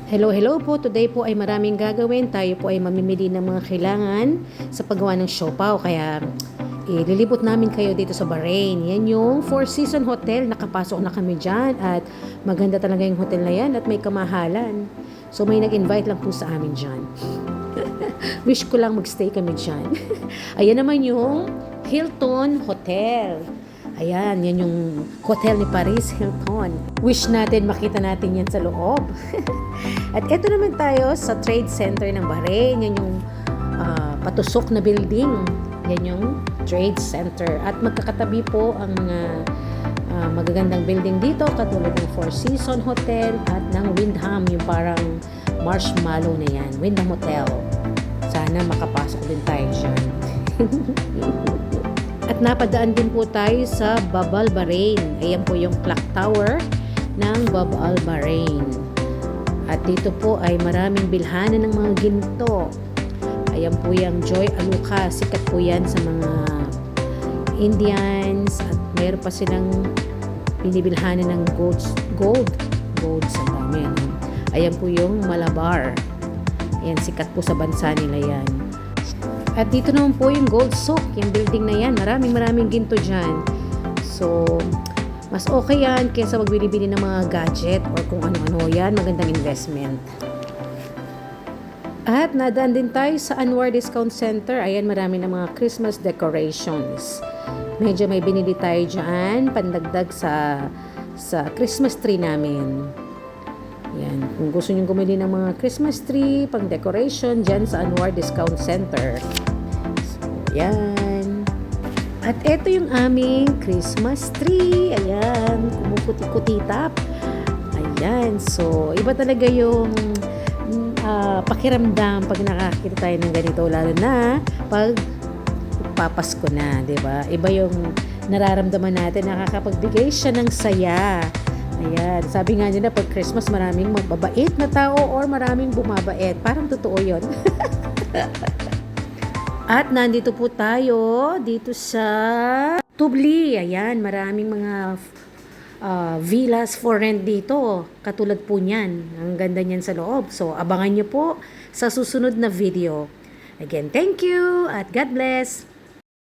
Hello, hello po. Today po ay maraming gagawin. Tayo po ay mamimili ng mga kailangan sa paggawa ng siopaw. Kaya lilibot namin kayo dito sa Bahrain. Yan yung Four Seasons Hotel. Nakapasok na kami dyan at maganda talaga yung hotel na yan at may kamahalan. So may nag-invite lang po sa amin dyan. Wish ko lang magstay kami dyan. Ayan naman yung Hilton Hotel. Ayan, yan yung hotel ni Paris Hilton. Wish natin makita natin yan sa loob. At ito naman tayo sa Trade Center ng Bahrain. Yan yung patusok na building. Yan yung Trade Center. At magkakatabi po ang mga magagandang building dito katulad ng Four Seasons Hotel at ng Wyndham, yung parang marshmallow na yan. Wyndham Hotel. Sana makapasok din tayo dyan. At napadaan din po tayo sa Bab Al Bahrain. Ayan po yung clock tower ng Bab Al Bahrain. At dito po ay maraming bilhanan ng mga ginto. Ayan po yung Joy Aluka. Sikat po yan sa mga Indians. At mayroon pa silang binibilhanan ng gold sa dami. Ayan po yung Malabar. Ayan, sikat po sa bansa nila yan. At dito naman po yung Gold Souk, yung building na yan. Maraming ginto dyan. So, mas okay yan kaysa magbili-bili ng mga gadget or kung ano-ano yan. Magandang investment. At nadaan din tayo sa Anwar Discount Center. Ayan, marami ng mga Christmas decorations. Medyo may binili tayo dyan, pandagdag sa Christmas tree namin. Yan. Kung gusto nyo gumili ng mga Christmas tree, pang decoration, dyan sa Anwar Discount Center. So, yan. At ito yung aming Christmas tree. Ayan. Kumukuti-kutitap. Ayan. So, iba talaga yung pakiramdam pag nakakita tayo ng ganito. Lalo na pag papasko na. Diba? Iba yung nararamdaman natin. Nakakapagbigay siya ng saya. Ayan, sabi nga nila pag Christmas maraming magbabait na tao or maraming bumabait. Parang totoo yun. At nandito po tayo dito sa Tubli. Ayan, maraming mga villas for rent dito. Katulad po niyan. Ang ganda niyan sa loob. So, abangan nyo po sa susunod na video. Again, thank you at God bless.